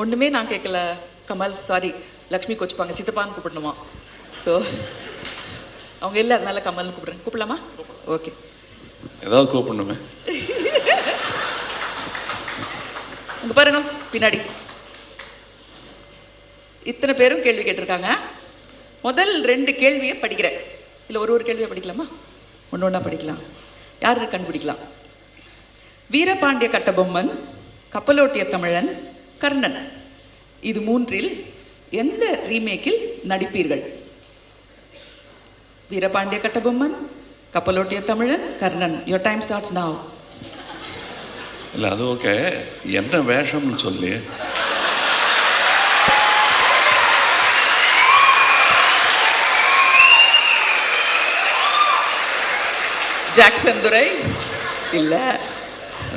ஒன்றுமே நான் கேட்கல கமல், சாரி லக்ஷ்மி கோச்சுப்பாங்க, சித்தப்பான்னு கூப்பிடணுமா? ஸோ அவங்க இல்லை, அதனால கமல்னு கூப்பிடுறேன். கூப்பிடலாமா? ஓகே, ஏதாவது கூப்பிடணுமே. அங்கே பாருங்க பின்னாடி இத்தனை பேரும் கேள்வி கேட்டிருக்காங்க. முதல் 2 கேள்வியை படிக்கிறேன். இல்லை ஒரு கேள்வியை படிக்கலாமா? ஒன்று ஒன்றா படிக்கலாம். யாரு கண்டுபிடிக்கலாம்? வீரபாண்டிய கட்டபொம்மன், கப்பலோட்டிய தமிழன், கர்ணன், இது 3இல் எந்த ரீமேக்கில் நடிப்பீர்கள்? வீரபாண்டிய கட்டபொம்மன், கப்பலோட்டிய தமிழன், Karnan. Your time starts now. இல்லை அது ஓகே, என்ன வேஷம்னு சொல்லி. ஜாக்சன் துரை இல்லை,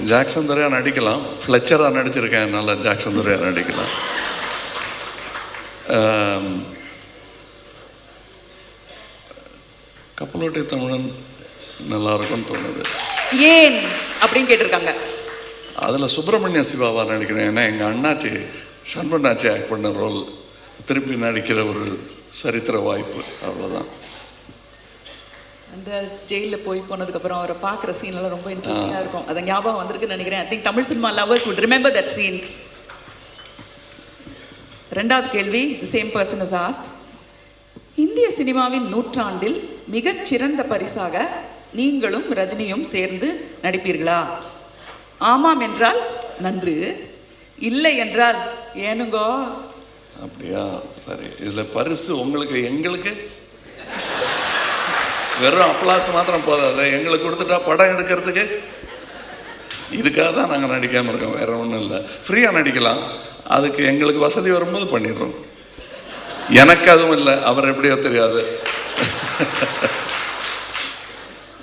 ஜாக்சன் துரையா நடிக்கலாம். ஃப்ளெச்சராக நடிச்சிருக்கேன், அதனால ஜாக்சன் துரையா நடிக்கலாம். கப்பலோட்டிய தமிழன் நல்லா இருக்கும்னு தோணுது. ஏன் அப்படின்னு கேட்டிருக்காங்க. அதில் சுப்பிரமணிய சிவாவா நடிக்கிறேன். ஏன்னா எங்கள் அண்ணாச்சி ஷண்முகநாச்சி ஆக்ட் பண்ண ரோல் திருப்பி நடிக்கிற ஒரு சரித்திர வாய்ப்பு, அவ்வளோதான். அந்த ஜெயிலில் போய் போனதுக்கப்புறம் அவரை பார்க்குற சீன்லாம் ரொம்ப இன்ட்ரெஸ்டிங்காக இருக்கும். அதை ஞாபகம் வந்திருக்குன்னு நினைக்கிறேன். I think Tamil cinema lovers would remember that scene. 2வது கேள்வி, the same person is asked. இந்திய சினிமாவின் நூற்றாண்டில் மிகச்சிறந்த பரிசாக நீங்களும் ரஜினியும் சேர்ந்து நடிப்பீர்களா? ஆமாம் என்றால் நன்று, இல்லை என்றால் ஏனுங்கோ. அப்படியா? சரி, இதில் பரிசு உங்களுக்கு எங்களுக்கு வெறும் அப்ளாஸ் மாத்திரம் போதாது, எங்களுக்கு கொடுத்துட்டா படம் எடுக்கிறதுக்கு. இதுக்காக தான் நாங்கள் நடிக்காமல் இருக்கோம், வேற ஒன்றும் இல்லை. ஃப்ரீயாக நடிக்கலாம், அதுக்கு எங்களுக்கு வசதி வரும்போது பண்ணிடுறோம். எனக்கு அதுவும் இல்லை, அவர் எப்படியோ தெரியாது.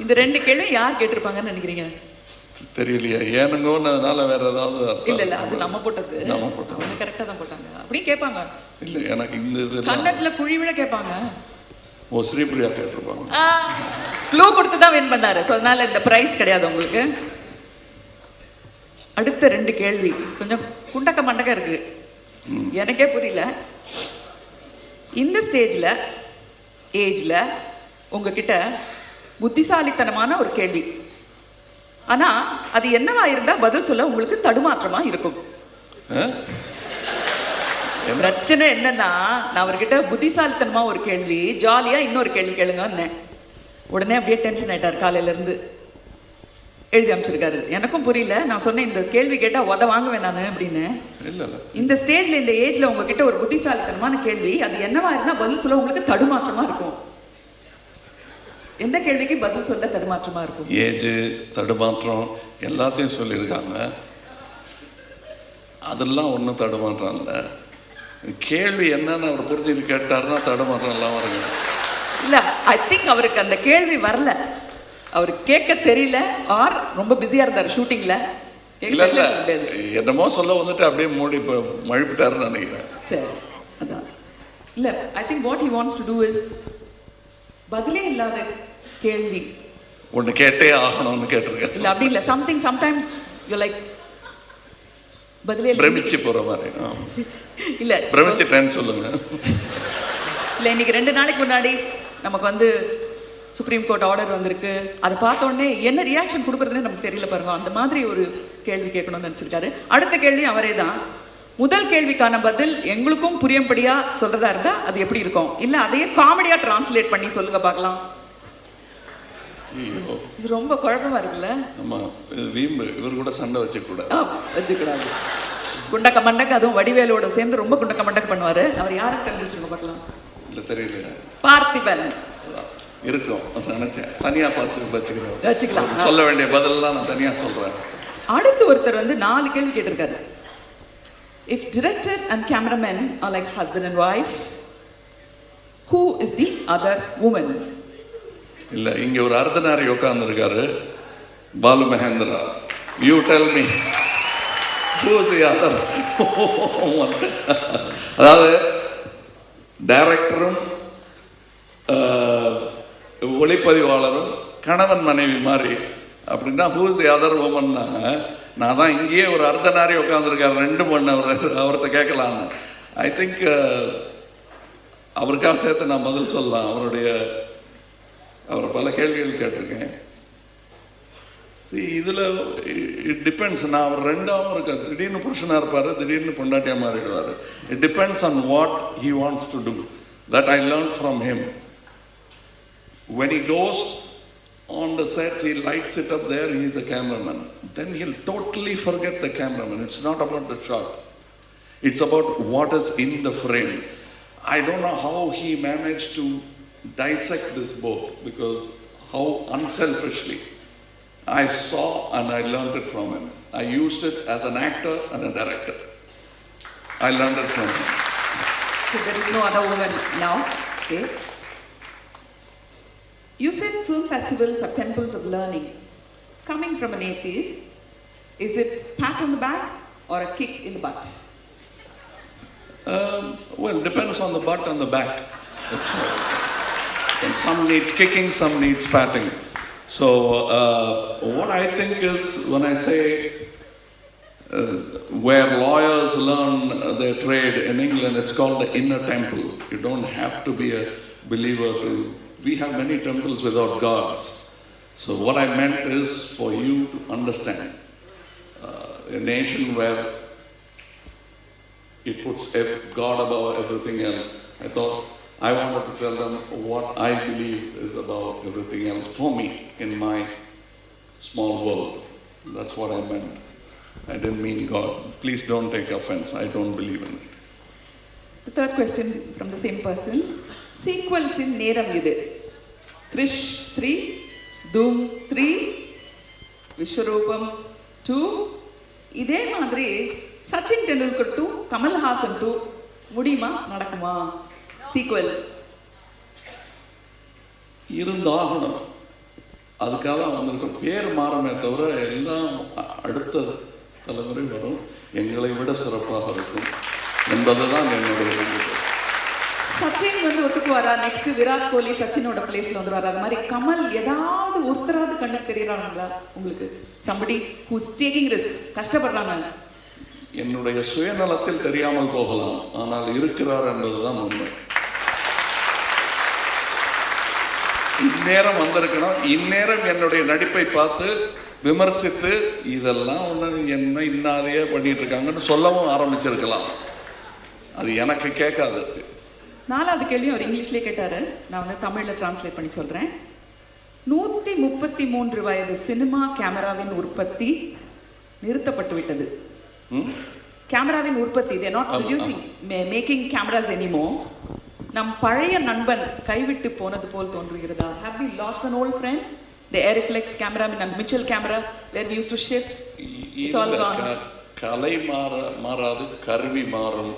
இந்த 2 கேள்வி யார் கேட்டிருப்பாங்கன்னு நினைக்கிறீங்க? தெரியலையா? ஏனுங்கோன்னதுனால வேற ஏதாவது? இல்லை இல்லை, அது நம்ம போட்டது. அவங்க கரெக்டாக தான் போட்டாங்க. அப்படி கேட்பாங்க. இல்லை, எனக்கு இந்த இது கன்னத்தில் குழி விழ கேட்பாங்க. ஓ, ஸ்ரீபிரியா கேட்டிருப்பாங்க. க்ளூ கொடுத்து தான் வின் பண்ணாரு. ஸோ அதனால இந்த ப்ரைஸ் கிடையாது உங்களுக்கு. அடுத்த 2 கேள்வி கொஞ்சம் குண்டக்க மண்டக்க இருக்கு, எனக்கே புரியல. இந்த ஸ்டேஜில் ஏஜில் உங்ககிட்ட புத்திசாலித்தனமான ஒரு கேள்வி, ஆனால் அது என்னவா இருந்தால் பதில் சொல்ல உங்களுக்கு தடுமாற்றமாக இருக்கும். பிரச்சனை என்னன்னா, நான் அவர்கிட்ட புத்திசாலித்தனமா ஒரு கேள்வி, ஜாலியா இன்னொரு கேள்வி கேளுங்க, உடனே அப்படியே டென்ஷன் ஆயிட்டார். காலையிலேருந்து எழுதி அமைச்சிருக்காரு. எனக்கும் புரியல. நான் சொன்னேன், இந்த கேள்வி கேட்டால் உத வாங்குவேன் நான் அப்படின்னு. இந்த ஸ்டேஜில் இந்த ஏஜில் உங்ககிட்ட ஒரு புத்திசாலித்தனமான கேள்வி, அது என்னவா இருந்தால் பதில் சொல்ல உங்களுக்கு தடுமாற்றமாக இருக்கும். எந்த கேள்விக்கு பதில் சொல்ல தடுமாற்றமாக இருக்கும்? ஏஜ், தடுமாற்றம் எல்லாத்தையும் சொல்லியிருக்காங்க. அதெல்லாம் ஒன்றும் தடுமாற்றம் இல்லை. கேள்வி என்னன்னு அவர் புரிஞ்சுட்டு கேட்டாருன்னா தடுமாற்றம் எல்லாம் வருங்க. இல்லை, ஐ திங்க் அவருக்கு அந்த கேள்வி வரல, அவர் கேட்க தெரியல, ஆர் ரொம்ப பிஸியாக இருந்தார் ஷூட்டிங்கில். இல்லை இல்லை, என்னமோ சொல்ல வந்துட்டு அப்படியே மூடி மழுப்பிட்டாருன்னு நினைக்கிறேன். சரி, அதான். இல்லை, I think what he wants to do is பதிலே இல்லாத கேள்வி ஒன்று கேட்டே ஆகணும்னு கேட்டிருக்கேன். இல்லை அப்படி இல்லை, சம்டைம்ஸ் யூ லைக் பதிலே பிரமிச்சு போகிற மாதிரி. இல்லை, பிரமிச்சிட்டேன்னு சொல்லுங்க. இல்லை, இன்னைக்கு 2 நாளைக்கு முன்னாடி நமக்கு சுப்ரீம் கோர்ட் ஆர்டர் வந்திருக்கு. அதை பார்த்த உடனே என்ன ரியாக்ஷன் கொடுக்குறதுன்னு நமக்கு தெரியல பாருங்க. அந்த மாதிரி ஒரு கேள்வி கேட்கணும்னு நினச்சிருக்காரு. அடுத்த கேள்வி அவரே தான். முதல் கேள்விக்கான பதில் எங்களுக்கும் புரியும்படியா சொல்றதா இருந்தா அது எப்படி இருக்கும்? இல்லை அதையே காமெடியா டிரான்ஸ்லேட் பண்ணி சொல்லுங்க பார்க்கலாம். இது ரொம்ப குழப்பமா இருக்குல்ல? ஆமா, வீம்பு. இவர் கூட சண்டை வச்சுக்கூடாது. குண்டக்க மண்டக்க, அதுவும் வடிவேலோட சேர்ந்து ரொம்ப குண்டக்க மண்டக்க பண்ணுவாரு. அவர் யாருக்கு கண்டுபிடிச்சிருங்க பார்க்கலாம். இல்லை தெரியல. பார்த்திபன் இருக்கும் நினைச்சேன். தனியா பார்த்து வச்சுக்கலாம். சொல்ல வேண்டிய பதிலெல்லாம் நான் தனியா சொல்றேன். அடுத்து ஒருத்தர் 4 கேள்வி கேட்டிருக்காரு. If director and cameraman are like husband and wife, who is the other woman? இல்ல, இங்க ஒரு Ardhanari உட்கார்ந்துருக்காரு, Balu Mahindra. You tell me who is the other woman? அதாவது டைரக்டரும் ஒளிப்பதிவாளரும் கணவன் மனைவி மாதிரி அப்படின்னா who is the other woman? நான் தான் இங்கேயே ஒரு அர்த்தநாரி உட்காந்துருக்காரு, 2 மணி அவர்கிட்ட கேட்கலான்னு. ஐ திங்க் அவருக்காக சேர்த்து நான் பதில் சொல்லலாம். அவரை பல கேள்விகள் கேட்டிருக்கேன். இதில் இட் டிபெண்ட்ஸ். நான் அவர் 2ஆவும் இருக்கார். திடீர்னு புருஷனாக இருப்பார், திடீர்னு பொண்டாட்டியாக மாறிடுவார். It depends on what he wants to do. That I learn from him. When he goes on the sets, he lights it up there, he is a cameraman. Then he'll totally forget the cameraman. It's not about the shot. It's about what is in the frame. I don't know how he managed to dissect this both, because how unselfishly I saw and I learned it from him. I used it as an actor and a director. I learned it from him. So there is no other woman now. Okay. You said film festivals are temples of learning. Coming from an atheist, is it pat on the back or a kick in the butt? Well, depends on the butt and the back. And some needs kicking, some needs patting. So what I think is, when I say where lawyers learn their trade in England, it's called the inner temple. You don't have to be a believer to. We have many temples without gods. So what I meant is for you to understand a nation where it puts God above everything else. I thought I wanted to tell them what I believe is above everything else for me in my small world. That's what I meant. I didn't mean God. Please don't take offense. I don't believe in it. The third question from the same person. Sequels in நேரம் இது. Krish 3, Doom 3, Vishwarupam 2. இதே மாதிரி சச்சின் டெண்டுல்கர் 2, கமல்ஹாசன் 2 முடியுமா, நடக்குமா sequel? இருந்தாகணும். அதுக்காக வந்திருக்கோம். பேர் மாறுமே தவிர எல்லாம் அடுத்த தலைமுறை வரும், எங்களை விட சிறப்பாக இருக்கும் என்பதுதான் என்னுடைய நம்பிக்கை. சச்சின் வந்து ஒத்துக்குவாரா? நெக்ஸ்ட் விராட் கோலி சச்சினோட பிளேஸ்ல வந்துருவாரு. அது மாதிரி கமல் ஏதாவது ஒருத்தராவது கண்ணுக்கு தெரியறாங்களா உங்களுக்கு? somebody who's taking risks, கஷ்டப்படுறாங்க. என்னுடைய சுயநலத்தில் தெரியாமல் போகலாம், ஆனால் இருக்கிறார் என்பதுதான் உண்மை. இந்நேரம் வந்திருக்கணும். இந்நேரம் என்னுடைய நடிப்பை பார்த்து விமர்சித்து இதெல்லாம் ஒன்று என்ன இன்னாதையே பண்ணிட்டு இருக்காங்கன்னு சொல்லவும் ஆரம்பிச்சிருக்கலாம். அது எனக்கு கேட்காது. 4வது கேள்வி அவர் இங்கிலீஷ்லேயே கேட்டாரு, நான் வந்து தமிழில் டிரான்ஸ்லேட் பண்ணி சொல்கிறேன். 133 வயது சினிமா கேமராவின் உற்பத்தி நிறுத்தப்பட்டு விட்டது. கேமராவின் உற்பத்தி, they are not producing, making cameras anymore. நம் பழைய நண்பன் கைவிட்டு போனது போல் தோன்றுகிறதா? Have we lost an old friend? The air reflex camera and Mitchell camera where we used to shift, it's all gone. கலை மாறாது, கருவி மாறும்.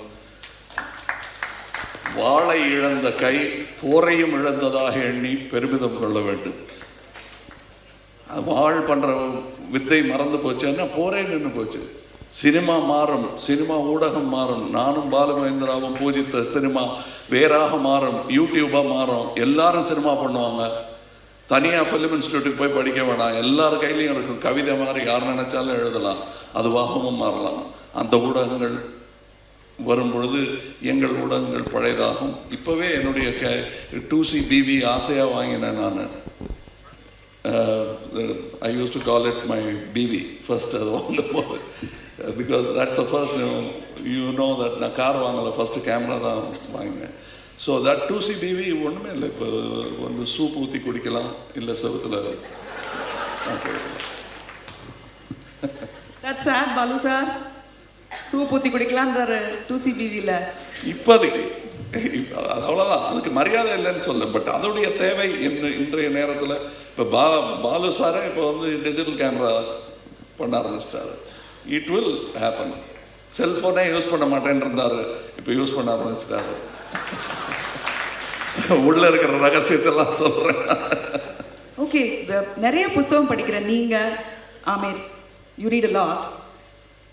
வாளை இழந்த கை போரையும் இழந்ததாக எண்ணி பெருமிதம் கொள்ள வேண்டும். வாழ் பண்ற வித்தை மறந்து போச்சுன்னா போரே நின்று போச்சு. சினிமா மாறும், சினிமா ஊடகம் மாறும். நானும் பாலுமகேந்திராவும் பூஜித்த சினிமா வேறாக மாறும், யூடியூபா மாறும். எல்லாரும் சினிமா பண்ணுவாங்க. தனியாக ஃபிலிம் இன்ஸ்டியூட்டுக்கு போய் படிக்க வேணாம், எல்லார் கையிலையும் இருக்கும். கவிதை மாதிரி யார் நினைச்சாலும் எழுதலாம், அதுவாகவும் மாறலாம். அந்த ஊடகங்கள் வரும் பொழுது எங்கள் ஊடகங்கள் பழையதாகும். இப்போவே என்னுடைய 2CBV ஆசையாக வாங்கினேன் நான். I used to call it my BV first. அது வாங்கும் போது because that's the first, you know that நான் கார் வாங்கலை, ஃபஸ்ட்டு கேமரா தான் வாங்கினேன். ஸோ தட் 2CBV ஒன்றுமே இல்லை. இப்போ வந்து சூப் ஊற்றி குடிக்கலாம், இல்லை செவத்தில். That's sad, Balu sir. Soup ஊற்றி குடிக்கலான்றாரு 2CBVல. இப்போதைக்கு அது அவ்வளோதான், அதுக்கு மரியாதை இல்லைன்னு சொல்ல. பட் அதோடைய தேவை இன்றைய நேரத்தில் இப்போ பாலு சாரே இப்போ வந்து டிஜிட்டல் கேமரா பண்ண ஆரம்பிச்சிட்டாரு. It will happen. செல்ஃபோனே யூஸ் பண்ண மாட்டேன்னு இருந்தார், இப்போ யூஸ் பண்ண ஆரம்பிச்சிட்டாரு. உள்ள இருக்கிற ரகசியத்தெல்லாம் சொல்கிறேன். ஓகே, நிறைய புஸ்தகம் படிக்கிற நீங்கள் Aamir, you read a lot.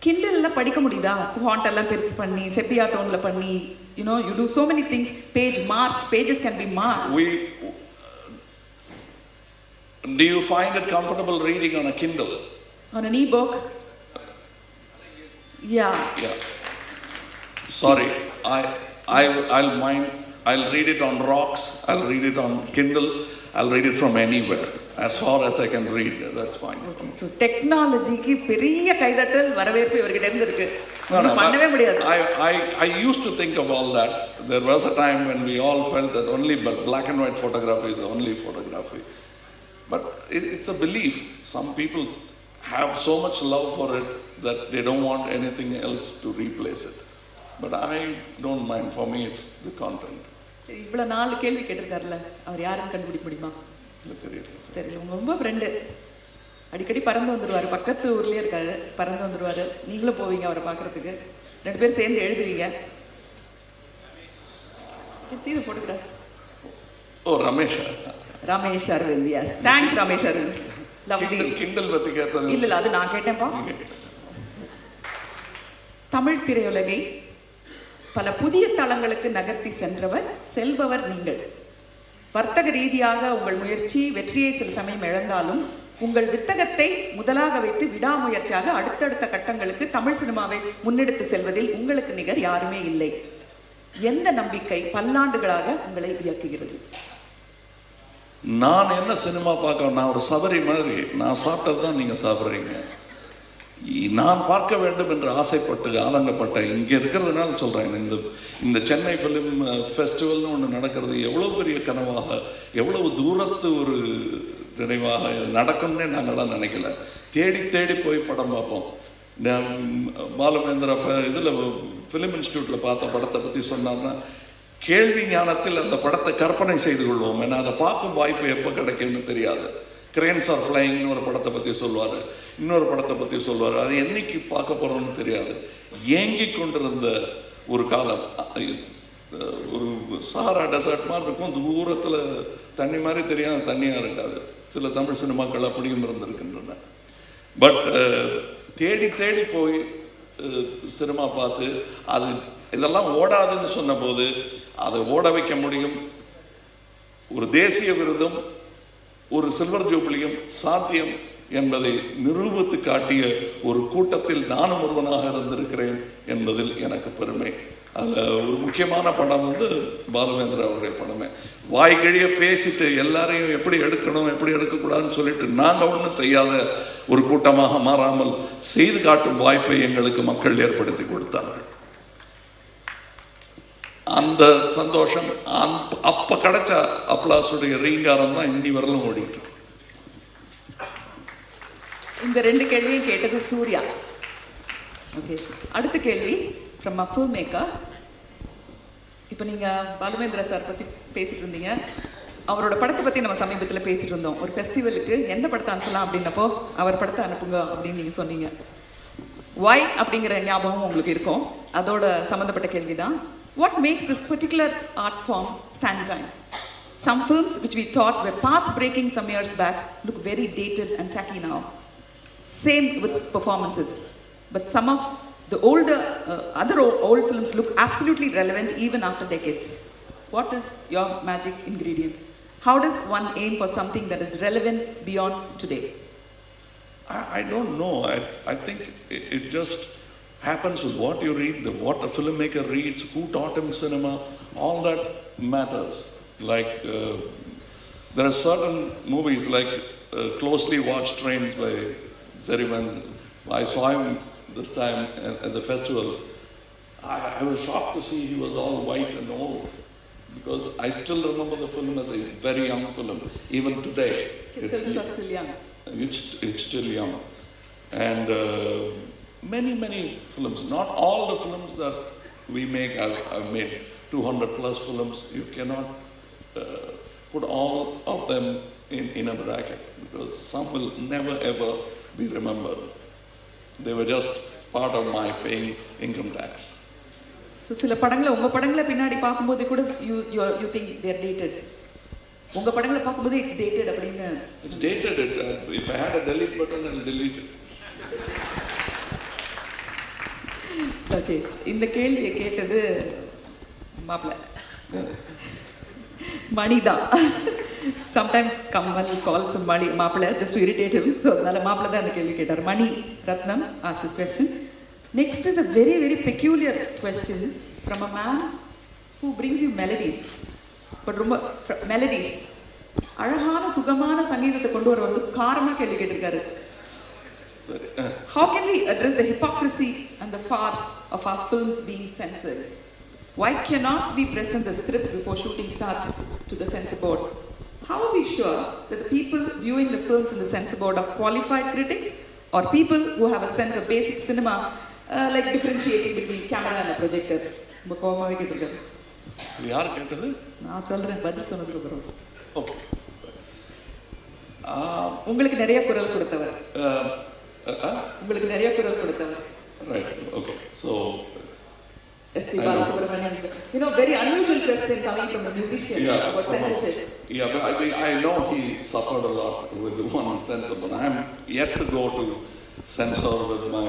கிண்டலில் படிக்க முடியுதா? ஃபாண்ட் எல்லாம் பெருசு பண்ணி செப்பியா டோனில் பண்ணி, you know, you do so many things. Pages can be marked. Do you find it comfortable reading on a Kindle? On an e-book? Yeah. Yeah. Sorry, I'll mind. I'll read it on rocks. I'll read it on Kindle. I'll read it from anywhere. As far as I can read, that's fine. Okay. So டெக்னாலஜிக்கு பெரிய கைதட்டல் வரவேற்பு இவர்கிட்ட இருந்து இருக்கு. No, பண்ணவே முடியாது. I used to think of all that. There was a time when we all felt that only black and white photography is the only photography. But it's a belief. Some people have so much love for it that they don't want anything else to replace it. But I don't mind. For me, it's the content. சரி, இவ்வளவு 4 கேள்வி கேட்டிருக்காருல்ல, அவர் யாருன்னு கண்டுபிடிக்க முடியுமா? தெரியல. உங்க ரொம்ப friend, அடிக்கடி பறந்து வந்துடுவார், பக்கத்து ஊர்லேயே இருக்காரு, பறந்து வந்துடுவார், நீங்களும் போவீங்க அவரை பார்க்குறதுக்கு, 2 பேர் சேர்ந்து எழுதுவீங்க. You can see the photographs. Oh, Ramesh Arvind, yes. Thanks, Ramesh Arvind. Lovely. Kindle பத்தி கேட்டது இல்ல, அது நான் கேட்டேன்ப்பா. தமிழ் திரையுலகை பல புதிய தளங்களுக்கு நகர்த்தி சென்றவர், செல்பவர் நீங்கள். வர்த்தக ரீதியாக உங்கள் முயற்சி வெற்றியை சில சமயம் இழந்தாலும் உங்கள் வித்தகத்தை முதலாக வைத்து விடாமுயற்சியாக அடுத்தடுத்த கட்டங்களுக்கு தமிழ் சினிமாவை முன்னெடுத்து செல்வதில் உங்களுக்கு நிகர் யாருமே இல்லை. எந்த நம்பிக்கை பல்லாண்டுகளாக உங்களை இயக்குகிறது? நான் என்ன சினிமா பார்க்க, நான் ஒரு சபரி மாதிரி, நான் சாப்பிட்டது தான் நீங்கள் சாப்பிட்றீங்க. நான் பார்க்க வேண்டும் என்று ஆசைப்பட்டு ஆதங்கப்பட்ட இங்கே இருக்கிறதுனால சொல்கிறேன். இந்த சென்னை ஃபிலிம் ஃபெஸ்டிவல்னு ஒன்று நடக்கிறது எவ்வளோ பெரிய கனவாக, எவ்வளவு தூரத்து ஒரு நினைவாக நடக்கும்னே நாங்கள்லாம் நினைக்கல. தேடி தேடி போய் படம் பார்ப்போம். பாலமேந்திர இதில் ஃபிலிம் இன்ஸ்டியூட்டில் பார்த்த படத்தை பற்றி சொன்னாங்கன்னா கேள்வி ஞானத்தில் அந்த படத்தை கற்பனை செய்து கொள்வோம். ஏன்னா அதை பார்க்கும் வாய்ப்பு எப்போ கிடைக்கும்னு தெரியாது. கிரேன்ஸ் ஆர் ஃப்ளைங்னு ஒரு படத்தை பற்றி சொல்லுவார், இன்னொரு படத்தை பற்றி சொல்லுவார். அது என்னைக்கு பார்க்க போகிறோம்னு தெரியாது. ஏங்கி கொண்டிருந்த ஒரு காலம், ஒரு சஹாரா டெசர்ட் மாதிரி இருக்கும், தூரத்தில் தண்ணி மாதிரி தெரியாது, தண்ணியாக இருக்காது. சில தமிழ் சினிமாக்கள் அப்படியும் இருந்திருக்கின்றன. பட் தேடி தேடி போய் சினிமா பார்த்து அது இதெல்லாம் ஓடாதுன்னு சொன்னபோது அதை ஓட வைக்க முடியும். ஒரு தேசிய விருதும் ஒரு சில்வர் ஜூப்ளியும் சாத்தியம் என்பதை நிரூபித்து காட்டிய ஒரு கூட்டத்தில் நானும் ஒருவனாக இருந்திருக்கிறேன் என்பதில் எனக்கு பெருமை. அதில் ஒரு முக்கியமான படம் பாலுமேந்திரா அவருடைய படமே. வாய்கழிய பேசிட்டு எல்லாரையும் எப்படி எடுக்கணும் எப்படி எடுக்கக்கூடாதுன்னு சொல்லிட்டு நாங்கள் ஒன்றும் செய்யாத ஒரு கூட்டமாக மாறாமல் செய்து காட்டும் வாய்ப்பை எங்களுக்கு மக்கள் ஏற்படுத்தி கொடுத்தார்கள். அந்த சந்தோஷம் அப்ப கிடைச்ச அப்ளாஸுடைய ரீங்காரம் தான் இன்னி வரலும் ஓடிட்டு. இந்த 2 கேள்வியும் கேட்டது சூர்யா. ஓகே, அடுத்த கேள்வி ஃப்ரம் அ ஃபில்ம் மேக்கர். இப்போ நீங்கள் பாலுமேந்திரா சார் பற்றி பேசிட்டு இருந்தீங்க, அவரோட படத்தை பற்றி நம்ம சமீபத்தில் பேசிட்டு இருந்தோம். ஒரு ஃபெஸ்டிவலுக்கு எந்த படத்தை அனுப்பலாம் அப்படின்னப்போ அவர் படத்தை அனுப்புங்க அப்படின்னு நீங்கள் சொன்னீங்க. ஒய் அப்படிங்கிற ஞாபகம் உங்களுக்கு இருக்கும், அதோட சம்மந்தப்பட்ட கேள்வி தான். What makes this particular art form stand time? Some films which we thought were path-breaking some years back look very dated and tacky now. Same with performances. But some of the older, other old films look absolutely relevant even after decades. What is your magic ingredient? How does one aim for something that is relevant beyond today? I don't know. I think it just happens with what you read, what a filmmaker reads, who taught him cinema, all that matters. Like there are certain movies like Closely Watched Trains by Zeriman. I saw him this time at the festival. I was shocked to see he was all white and old, because I still remember the film as a very young film. Even today, his films are still young. It's still young. And many films, not all the films that we make. I've made 200 plus films. You cannot put all of them in a bracket, because some will never ever be remembered. They were just part of my paying income tax. So சில படங்களை உங்க படங்களை பின்னாடி பார்க்கும்போது கூட you think they are dated. உங்க படங்களை பார்க்கும்போது it's dated அப்படிங்க. It's dated. If I had a delete button, I'll delete it. Okay, இந்த கேள்வியை கேட்டது மாப்பிள்ள மணிதான். சம்டைம்ஸ் கமல் கால்ஸ் மணி மாப்பிள்ள just to irritate him. So அதனால மாப்பிள்ள தான் அந்த கேள்வி கேட்டார். மணி ரத்னம் asked this question. Next is a very, very peculiar question from a man who brings you melodies. But melodies. அழகான சுகமான சங்கீதத்தை கொண்டு வர வந்து காரமா கேள்வி கேட்டிருக்காரு. How can we address the hypocrisy and the farce of our films being censored? Why cannot we present the script before shooting starts to the censor board? How are we sure that the people viewing the films in the censor board are qualified critics or people who have a sense of basic cinema, like differentiating between camera and a projector? கோமாவே கேட்டிருக்காரு. யார் கேட்டது? நான் சொல்றேன், பதில் சொன்னதுக்கு அப்புறம். Okay. உங்களுக்கு நிறைய குரல் கொடுத்தவர். உங்களுக்கு நிறைய குரல் கொடுத்தவர். Right. Okay. So S.P. Balasubramanian, very unusual question coming from a musician about censorship. Yeah, but I know he suffered a lot with the one censor, but I am yet to go to censor with my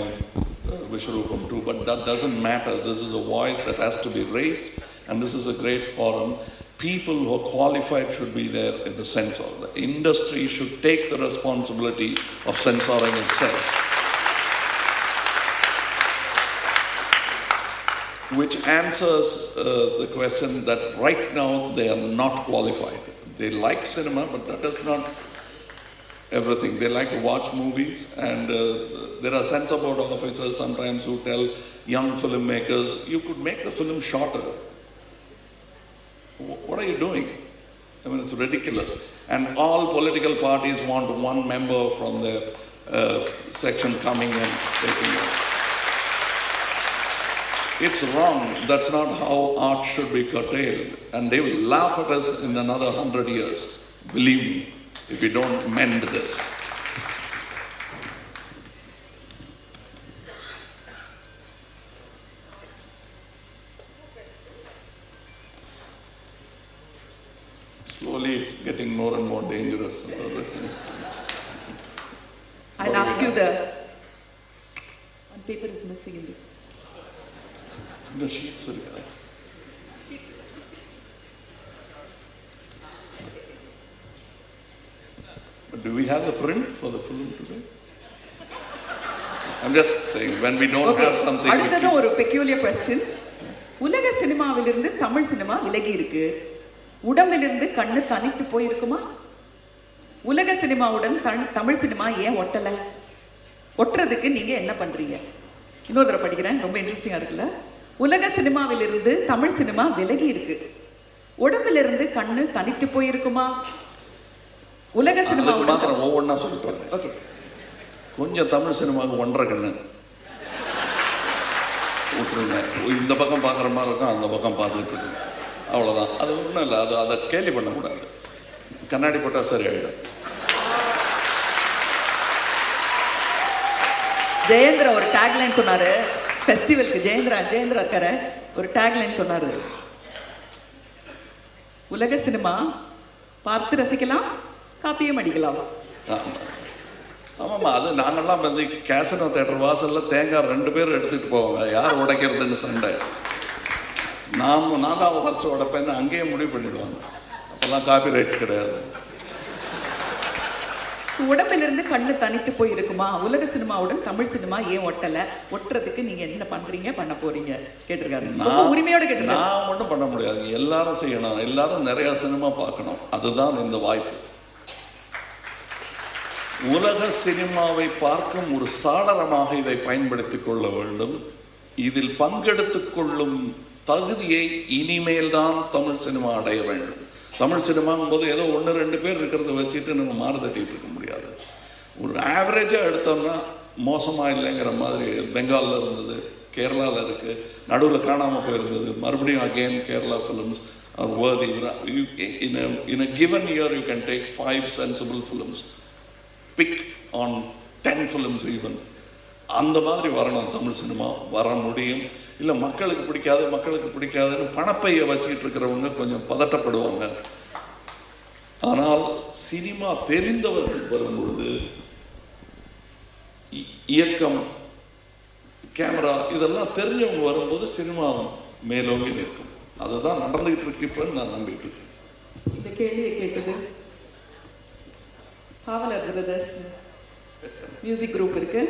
Vishwarupam too. But that doesn't matter. This is a voice that has to be raised, and this is a great forum. People who are qualified should be there in the censor. The industry should take the responsibility of censoring itself. Which answers the question that right now they are not qualified. They like cinema, but that is not everything. They like to watch movies, and there are censor board officers sometimes who tell young filmmakers, you could make the film shorter. What are you doing? I mean, it's ridiculous. And all political parties want one member from their section coming and taking it. It's wrong. That's not how art should be curtailed. And they will laugh at us in another 100 years. Believe me, if we don't mend this. Slowly it's getting more and more dangerous. I'll ask you one paper is missing in this. The sheets are there. But do we have the print for the film today? I'm just saying, when we don't have something. அடுத்தது ஒரு peculiar question. உலக சினிமாவிலிருந்து Tamil cinema விலகி இருக்கு. உடம்பிலிருந்து கண்ணு தனித்து போய் இருக்குமா? உலக சினிமாவுடன் தமிழ் சினிமா ஏன் ஒட்டல? ஒட்டுறதுக்கு நீங்க என்ன பண்றீங்க? இன்னொரு தடவை படிக்கிறேன், ரொம்ப இன்ட்ரெஸ்டிங்கா இருக்குல்ல? உலக சினிமாவிலிருந்து தமிழ் சினிமா விலகி இருக்கு. உடம்பிலிருந்து கண்ணு தனித்து போய் இருக்குமா? உலக சினிமா மாத்திரம் ஒவ்வொன்றா சொல்லிட்டு ஓகே. கொஞ்சம் தமிழ் சினிமாவுக்கு ஒன்றரை கண்ணு விட்டுருங்க. இந்த பக்கம் பார்க்குற மாதிரி இருக்கும், அந்த பக்கம் பார்த்துட்டு இருக்கு, அவ்வளோதான். அது ஒன்றும் இல்லை. அதை கேலி பண்ணக்கூடாது. கண்ணாடி போட்டால் சரி ஆகிடும். ஜெயேந்திரா ஒரு டேக்லைன் சொன்னாரு ஃபெஸ்டிவலுக்கு. ஜெயேந்திரா இருக்கார ஒரு டேக்லைன் சொன்னாரு, உலக சினிமா பார்த்து ரசிக்கலாம், காப்பியும் அடிக்கலாம். ஆமாம்மா, அது நாங்கள்லாம் வந்து கேசனோ தேட்டர் வாசலில் தேங்காய் 2 பேர் எடுத்துகிட்டு போவாங்க, யார் உடைக்கிறதுன்னு சண்டை. நான் தான் ஃபஸ்ட்டு உடைப்பேன்னு அங்கேயே முடிவு பண்ணிடுவாங்க. அப்போல்லாம் காப்பி ரைட்ஸ் கிடையாது. உடம்பிலிருந்து கண்ணு தனித்து போய் இருக்குமா? உலக சினிமாவுடன் தமிழ் சினிமா ஏன் ஒட்டல? ஒட்டுறதுக்கு நீங்க என்ன பண்றீங்க, பண்ண போறீங்க கேட்டிருக்காரு. உரிமையோட கேட்டிருக்காரு. நான் ஒன்றும் பண்ண முடியாது. எல்லாரும் செய்யணும், எல்லாரும் நிறைய சினிமா பார்க்கணும். அதுதான் இந்த வாய்ப்பு. உலக சினிமாவை பார்க்கும் ஒரு சாளரமாக இதை பயன்படுத்திக் கொள்ள வேண்டும். இதில் பங்கெடுத்துக் கொள்ளும் தகுதியை இனிமேல் தான் தமிழ் சினிமா அடைய வேண்டும். தமிழ் சினிமாங்கும் போது ஏதோ 1-2 பேர் இருக்கிறத வச்சுட்டு நம்ம மாறு தட்டிட்டு இருக்க முடியாது. ஒரு ஆவரேஜாக எடுத்தோம்னா மோசமாக இல்லைங்கிற மாதிரி பெங்காலில் இருந்தது, கேரளாவில் இருக்குது, நடுவில் காணாமல் போயிருந்தது, மறுபடியும் again Kerala films are worthy. In a given year you can take 5 sensible films, pick on 10 films even. அந்த மாதிரி வரணும் தமிழ் சினிமா. வர முடியும். இல்லை மக்களுக்கு பிடிக்காதுன்னு பணப்பையை வச்சுக்கிட்டு இருக்கிறவங்க கொஞ்சம் பதட்டப்படுவாங்க. ஆனால் சினிமா தெரிந்தவர்கள் வரும்பொழுது இயக்கம், கேமரா இதெல்லாம் தெரிஞ்சவங்க வரும்போது சினிமா மேலோங்கி நிற்கும். அதுதான் நடந்துகிட்டு இருக்கு இப்போ நான் நம்பிட்டு இருக்கேன். இந்த கேள்வியை கேட்டது பாவலர் பிரதர்ஸ் மியூசிக் குரூப் இருக்கு,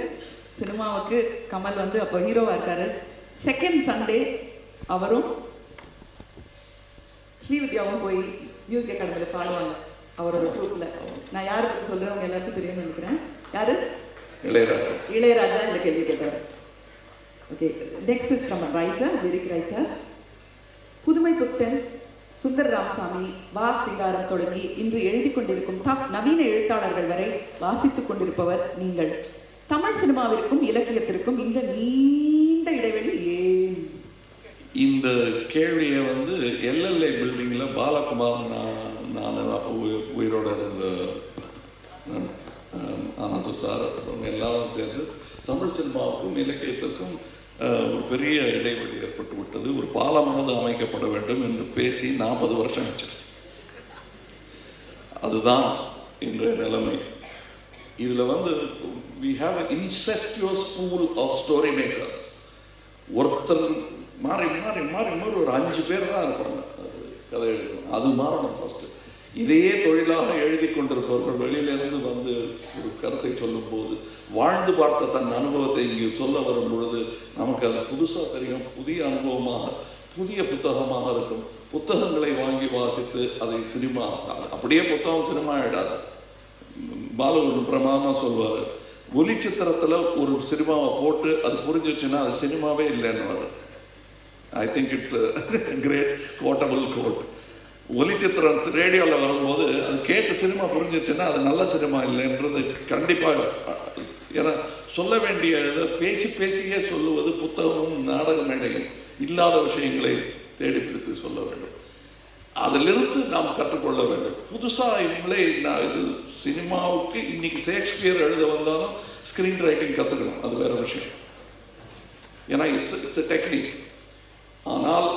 சினிமாவுக்கு கமல் வந்து அப்போ ஹீரோவாக இருக்காரு. செகண்ட் சண்டே அவரும் ஸ்ரீவித்யாவும் போய் மியூசிக் அகாடமியில் பாடுவாங்க அவரோட ட்ரூப்பில். நான் யாரை பற்றி சொல்கிறேன் அவங்க எல்லாருக்கும் தெரியும்னு நினைக்கிறேன். யாரு? இளையராஜா. இளையராஜா இந்த கேள்வி கேட்டார். Okay, next is from writer, lyric writer. புதுமை புத்தன் சுந்தர் ராமசாமி, வா சிங்காரம் தொடங்கி இன்று எழுதி கொண்டிருக்கும் நவீன எழுத்தாளர்கள் வரை வாசித்துக் கொண்டிருப்பவர் நீங்கள். தமிழ் சினிமாவிற்கும் இலக்கியத்திற்கும் இந்த நீண்ட இடைவெளி ஏன்? இந்த கேள்வியை வந்து எல்எல்ஏ பில்டிங்ல பாலகுமார் நான் உயிரோட இருந்த ஆனந்த சார் அவங்க எல்லாரும் சேர்ந்து தமிழ் சினிமாவுக்கும் இலக்கியத்திற்கும் ஒரு பெரிய இடைவெளி ஏற்பட்டு விட்டது, ஒரு பாலமானது அமைக்கப்பட வேண்டும் என்று பேசி 40 வருஷம் ஆச்சு. அதுதான் இன்றைய நிலைமை. இதுல வந்து we have an incestuous pool of story makers. ஒருத்தர் மாறி மாறி மாறி மாறி ஒரு 5 பேர் தான் இருப்பாங்க கதை எழுதணும். அது மாறணும் ஃபர்ஸ்ட். இதையே தொழிலாக எழுதி கொண்டிருப்பவர்கள் வெளியிலிருந்து வந்து ஒரு கருத்தை சொல்லும் போது வாழ்ந்து பார்த்த தன் அனுபவத்தை இங்கே சொல்ல வரும் பொழுது நமக்கு அது புதுசாக தெரியும், புதிய அனுபவமாக, புதிய புத்தகமாக இருக்கும். புத்தகங்களை வாங்கி வாசித்து அதை சினிமா, அப்படியே புத்தகம் சினிமா எழுதாது. பாலு பிரமாதமாக சொல்வார், ஒலி சித்திரத்தில் ஒரு சினிமாவை போட்டு அது புரிஞ்சிச்சுன்னா அது சினிமாவே இல்லைன்னு. I think it's great quotable quote. ஒலி சித்திரம் ரேடியோவில் வரும்போது அது கேட்டு சினிமா புரிஞ்சிச்சுன்னா அது நல்ல சினிமா இல்லைன்றது கண்டிப்பாக. ஏன்னா சொல்ல வேண்டிய இதை பேசி பேசியே சொல்லுவது புத்தகமும் நாடக மேடையும் இல்லாத விஷயங்களை தேடி பிடித்து சொல்ல வேண்டும். அதிலிருந்து நாம் கற்றுக்கொள்ள வேண்டும். புதுசாக இவங்களே இது சினிமாவுக்கு இன்னைக்கு ஷேக்ஸ்பியர் எழுத வந்தாலும் ஸ்கிரீன் ரைட்டிங் கற்றுக்கணும், அது வேற விஷயம். ஏன்னா இட்ஸ் டெக்னிக். ஆனால்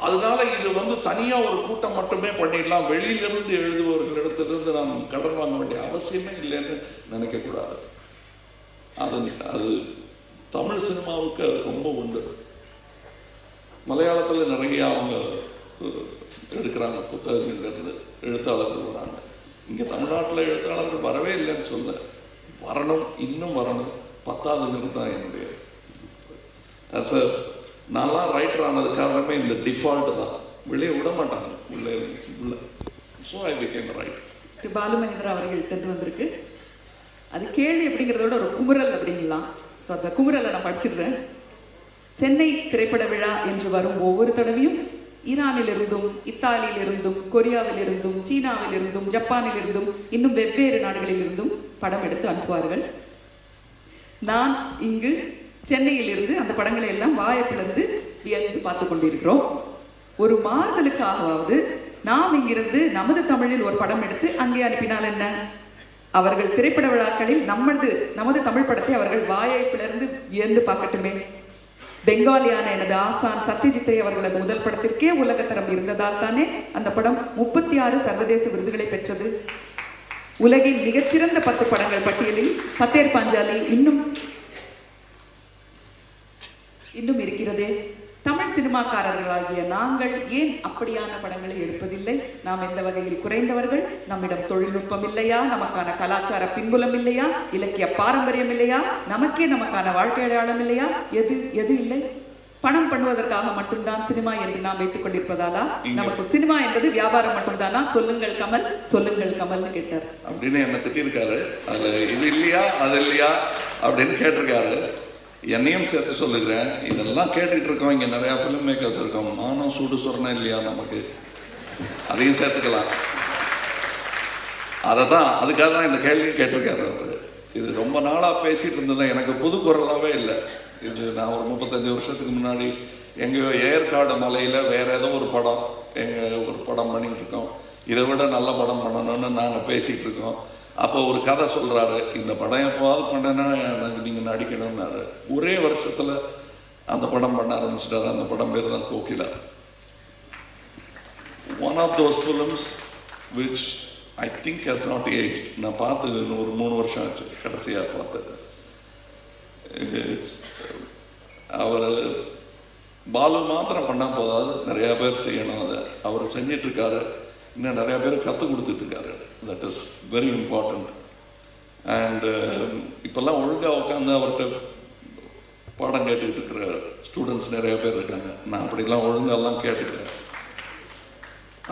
அதனால இது வந்து தனியா ஒரு கூட்டம் மட்டுமே பண்ணிடலாம், வெளியிலிருந்து எழுதுபவர்களிடத்திலிருந்து நாம் கடன் வாங்க வேண்டிய அவசியமே இல்லைன்னு நினைக்க கூடாது. அது தமிழ் சினிமாவுக்கு அது ரொம்ப உண்டு. மலையாளத்தில் நிறைய அவங்க எடுக்கிறாங்க, புத்தகங்கள்ல இருந்து எழுத்தாளர்கள் வராங்க. இங்க தமிழ்நாட்டில் எழுத்தாளர்கள் வரவே இல்லைன்னு சொல்ல, வரணும், இன்னும் வரணும். 10வது தான் என்னுடைய நான்லாம் ரைட்டர் ஆனது காரணமே இந்த டிஃபால்ட் தான், வெளியே விட மாட்டாங்க உள்ளே உள்ள. So I became writer. Balu Mahendra அவர்கள்ட்ட வந்திருக்கு. அது கேள்வி அப்படிங்கிறதோட ஒரு குமுறல் அப்படிங்கலாம். ஸோ அந்த குமுறலை நான் படிச்சிடுறேன். சென்னை திரைப்பட விழா என்று வரும் ஒவ்வொரு தடவையும் ஈரானிலிருந்தும், இத்தாலியிலிருந்தும், கொரியாவிலிருந்தும், சீனாவிலிருந்தும், ஜப்பானிலிருந்தும், இன்னும் வெவ்வேறு நாடுகளிலிருந்தும் படம் எடுத்து அனுப்புவார்கள். நான் இங்கு சென்னையிலிருந்து அந்த படங்களை எல்லாம் வாயை பிளந்து வியந்து பார்த்து கொண்டிருக்கிறோம். ஒரு மாறுதலுக்காகவாவது நாம் இங்கிருந்து நமது தமிழில் ஒரு படம் எடுத்து அங்கே அனுப்பினால் என்ன? அவர்கள் திரைப்பட விழாக்களில் நமது தமிழ் படத்தை அவர்கள் வாயை பிளர்ந்து வியந்து பார்க்கட்டுமே. பெங்காலியான எனது ஆசான் சத்யஜித்தை அவர்களது முதல் படத்திற்கே உலகத்தரம் இருந்ததால் தானே அந்த படம் 36 சர்வதேச விருதுகளை பெற்றது. உலகின் மிகச்சிறந்த 10 படங்கள் பட்டியலில் பத்தேர் பாஞ்சாலி இன்னும் இருக்கிறதே. தமிழ் சினிமாக்காரர்களாகிய நாங்கள் ஏன் அப்படியான படங்களை எடுப்பதில்லை? நாம் எந்த வகையில் குறைந்தவர்கள்? நம்மிடம் தொழில்நுட்பம் இல்லையா? நமக்கான கலாச்சார பின்புலம் இல்லையா? இலக்கிய பாரம்பரியம் இல்லையா? நமக்கான வாழ்க்கை அடையாளம் இல்லையா? எது இல்லை? பணம் பண்ணுவதற்காக மட்டும்தான் சினிமா என்று நாம் வைத்துக் கொண்டிருப்பதாலா? நமக்கு சினிமா என்பது வியாபாரம் மட்டும்தானா? சொல்லுங்கள் கமல், சொல்லுங்கள் கமல்னு கேட்டார். அப்படின்னு என்ன திட்டிருக்காரு. அதுல இது இல்லையா அது இல்லையா அப்படின்னு கேட்டிருக்காரு. என்னையும் சேர்த்து சொல்லுகிறேன், இதெல்லாம் கேட்டுட்டு இருக்கோம். இங்கே நிறையா ஃபிலிம் மேக்கர்ஸ் இருக்கோம். மானம் சூடு சொரணம் இல்லையா நமக்கு? அதையும் சேர்த்துக்கலாம். அதுக்காக தான் இந்த கேள்வி கேட்டிருக்காரு அவர். இது ரொம்ப நாளாக பேசிட்டு இருந்தது, எனக்கு புது குரலாகவே இல்லை. இது நான் ஒரு 35 வருஷத்துக்கு முன்னாடி எங்கேயோ ஏற்காடு மலையில் வேற ஏதோ ஒரு படம் பண்ணிக்கிட்டு இருக்கோம். இதை விட நல்ல படம் பண்ணணும்னு நாங்கள் பேசிகிட்டு இருக்கோம். அப்போ ஒரு கதை சொல்கிறாரு, இந்த படம் எப்போவாது பண்ணேன்னா எனக்கு நீங்கள் நடிக்கணும்னாரு. ஒரே வருஷத்தில் அந்த படம் பண்ண ஆரம்பிச்சிட்டாரு. அந்த படம் பேர் தான் Kokila. One of those films which I think has not age. நான் பார்த்தது ஒரு 3 வருஷம் ஆச்சு கடைசியாக பார்த்தது. அவர் பாலு மாத்திரம் பண்ணால் போதாது, நிறையா பேர் செய்யணும். அதை அவர் செஞ்சிட்ருக்காரு. இன்னும் நிறையா பேர் கற்றுக் கொடுத்துட்ருக்காரு. That is very important. And இப்போல்லாம் ஒழுங்காக உட்காந்து அவர்கிட்ட பாடம் கேட்டுக்கிட்டு இருக்கிற ஸ்டூடெண்ட்ஸ் நிறைய பேர் இருக்காங்க. நான் அப்படிலாம் ஒழுங்காலாம் கேட்டுக்கிறேன்.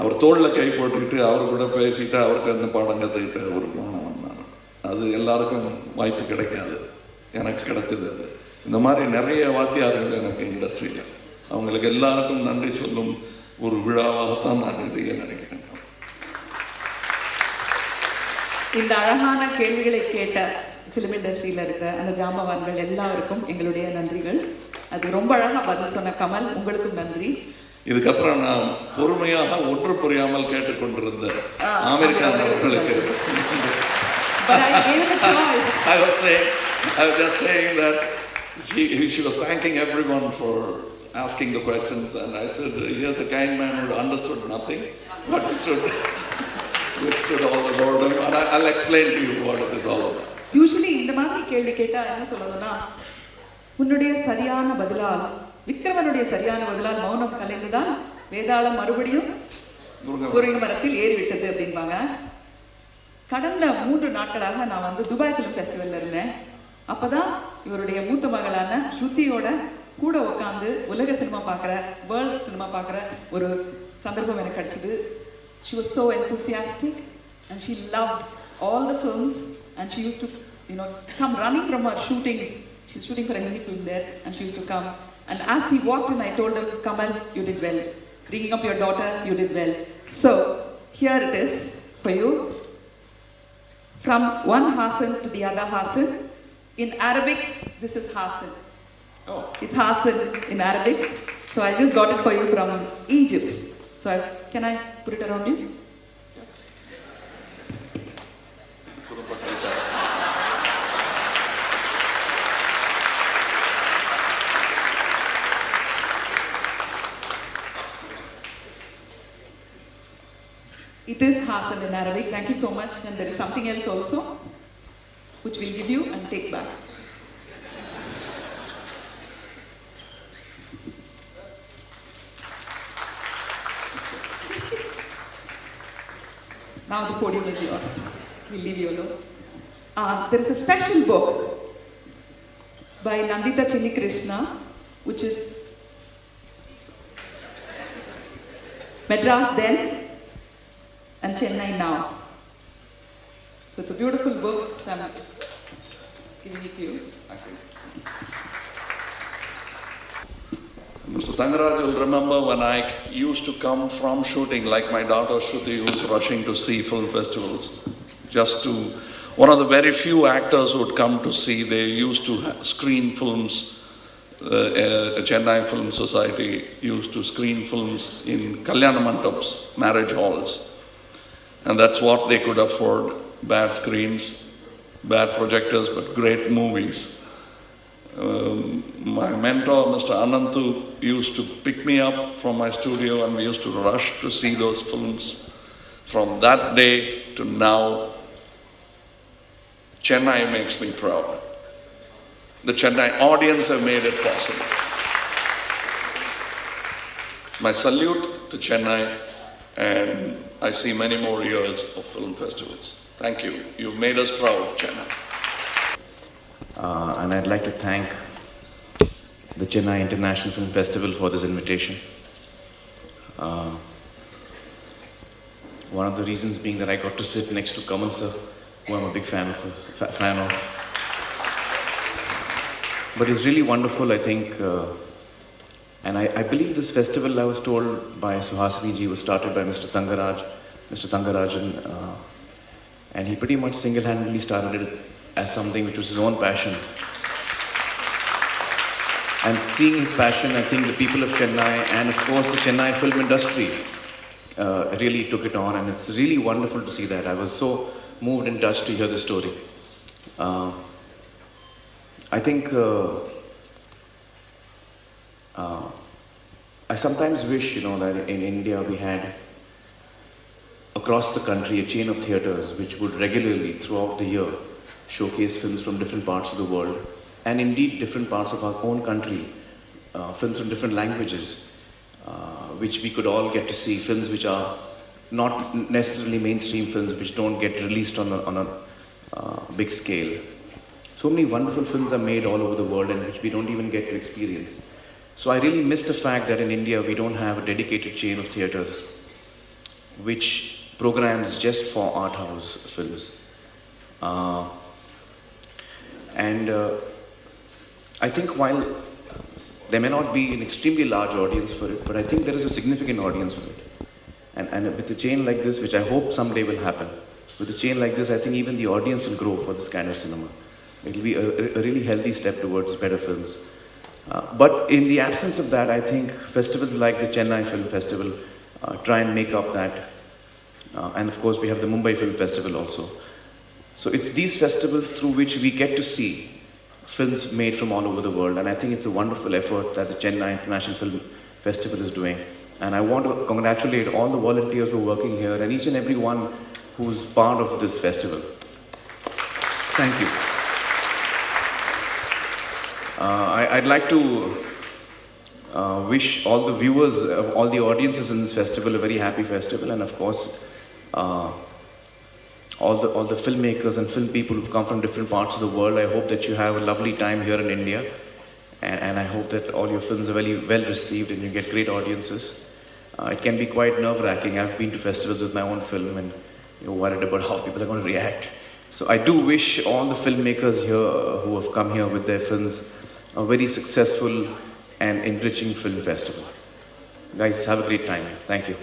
அவர் தோளில் கை போட்டுக்கிட்டு அவர் கூட பேசிட்டு அவருக்கு அந்த பாடம் கற்றுக்கிட்டு ஒரு மாணவன் நான். அது எல்லாருக்கும் வாய்ப்பு கிடைக்காது, எனக்கு கிடைச்சது அது. இந்த மாதிரி நிறைய வாத்தியார்கள் எனக்கு இண்டஸ்ட்ரியில், அவங்களுக்கு எல்லாருக்கும் நன்றி சொல்லும் ஒரு விழாவாகத்தான் நான் இதையே நினைக்கிறேன். இந்த அழகான கேள்விகளை கேட்ட ஃபிலிம் இண்டஸ்ட்ரியில் இருக்கிற அந்த ஜாம்பவான்கள் எல்லாருக்கும் எங்களுடைய நன்றிகள். அது ரொம்ப அழகாக பதில் சொன்ன கமல், உங்களுக்கும் நன்றி. இதுக்கப்புறம் நான் பொறுமையாக ஒன்று புரியாமல் கேட்டுக்கொண்டிருந்த அமெரிக்கான் அவர்களுக்கு I was just saying that she was thanking everyone for asking the questions, and I said, here's a kind man who understood nothing but withstood all the boredom, and I'll explain to you what it is all about. Usually இந்த மாதிரி கேள்வி கேட்டால் என்ன சொல்லணும்னா, உன்னுடைய சரியான பதிலால், விக்ரமனுடைய சரியான பதிலால் மௌனம் கலைந்துதான் வேதாளம் மறுபடியும் முருங்கை மரத்தில் ஏறிவிட்டது அப்படின்பாங்க. கடந்த 3 நாட்களாக நான் துபாய் ஃபிலிம் ஃபெஸ்டிவலில் இருந்தேன். அப்போ தான் இவருடைய மூத்த மகளான ஸ்ருதியோட கூட உட்காந்து உலக சினிமா பார்க்குற, வேர்ல்ட் சினிமா பார்க்குற ஒரு சந்தர்ப்பம் எனக்கு கிடச்சிது. She was so enthusiastic and she loved all the films, and she used to come running from her shootings. She's shooting for a Hindi film there, and she used to come. And as he walked in, I told him, Kamal, you did well. Bringing up your daughter, you did well. So, here it is for you. From one Hasan to the other Hasan. In Arabic, this is Hasan. Oh. It's Hasan in Arabic. So I just got it for you from Egypt. So can I put it around you? It is Hasan in Arabic. Thank you so much. And there is something else also, which we'll give you and take back. Now the podium is yours. We'll leave you alone. There is a special book by Nandita Chini Krishna, which is Madras Then and Chennai Now. So it's a beautiful book, so I'm giving it to you. Thank you. Mr. Tangaraj will remember when I used to come from shooting, like my daughter Shruti, who's rushing to see film festivals, one of the very few actors who would come to see, they used to screen films. Chennai Film Society used to screen films in Kalyana Mandaps, marriage halls. And that's what they could afford, bad screens, bad projectors, but great movies. My mentor, Mr. Anantu, used to pick me up from my studio, and we used to rush to see those films. From that day to now, Chennai makes me proud. The Chennai audience have made it possible. My salute to Chennai, and I see many more years of film festivals. Thank you. You've made us proud, Chennai. And I'd like to thank the Chennai International Film Festival for this invitation. One of the reasons being that I got to sit next to Kamal sir, who I'm a big fan of. But it's really wonderful, I think, and I believe this festival, I was told by Suhasini ji, was started by Mr. Thangarajan, and he pretty much single-handedly started it as something which was his own passion. And seeing his passion, I think the people of Chennai and of course the Chennai film industry really took it on, and it's really wonderful to see that. I was so moved and touched to hear the story. I think I sometimes wish, that in India we had across the country a chain of theatres which would regularly throughout the year showcase films from different parts of the world, and indeed different parts of our own country, films from different languages, which we could all get to see, films which are not necessarily mainstream films, which don't get released on big scale. So many wonderful films are made all over the world and which we don't even get to experience. So I really miss the fact that in India we don't have a dedicated chain of theatres which programs just for art house films. And I think while there may not be an extremely large audience for it, but I think there is a significant audience for it. And with a chain like this, which I hope someday will happen, with a chain like this, I think even the audience will grow for this kind of cinema. It will be a really healthy step towards better films. But in the absence of that, I think festivals like the Chennai Film Festival try and make up that. And of course, we have the Mumbai Film Festival also. So it's these festivals through which we get to see films made from all over the world. And I think it's a wonderful effort that the Chennai International Film Festival is doing. And I want to congratulate all the volunteers who are working here and each and every one who's part of this festival. Thank you. I'd like to wish all the viewers, all the audiences in this festival a very happy festival, and of course, all the filmmakers and film people who've come from different parts of the world. I hope that you have a lovely time here in India, and I hope that all your films are very well received and you get great audiences. It can be quite nerve-wracking. I've been to festivals with my own film, and you're worried about how people are going to react. So I do wish all the filmmakers here who have come here with their films a very successful and enriching film festival. Guys, have a great time. Thank you.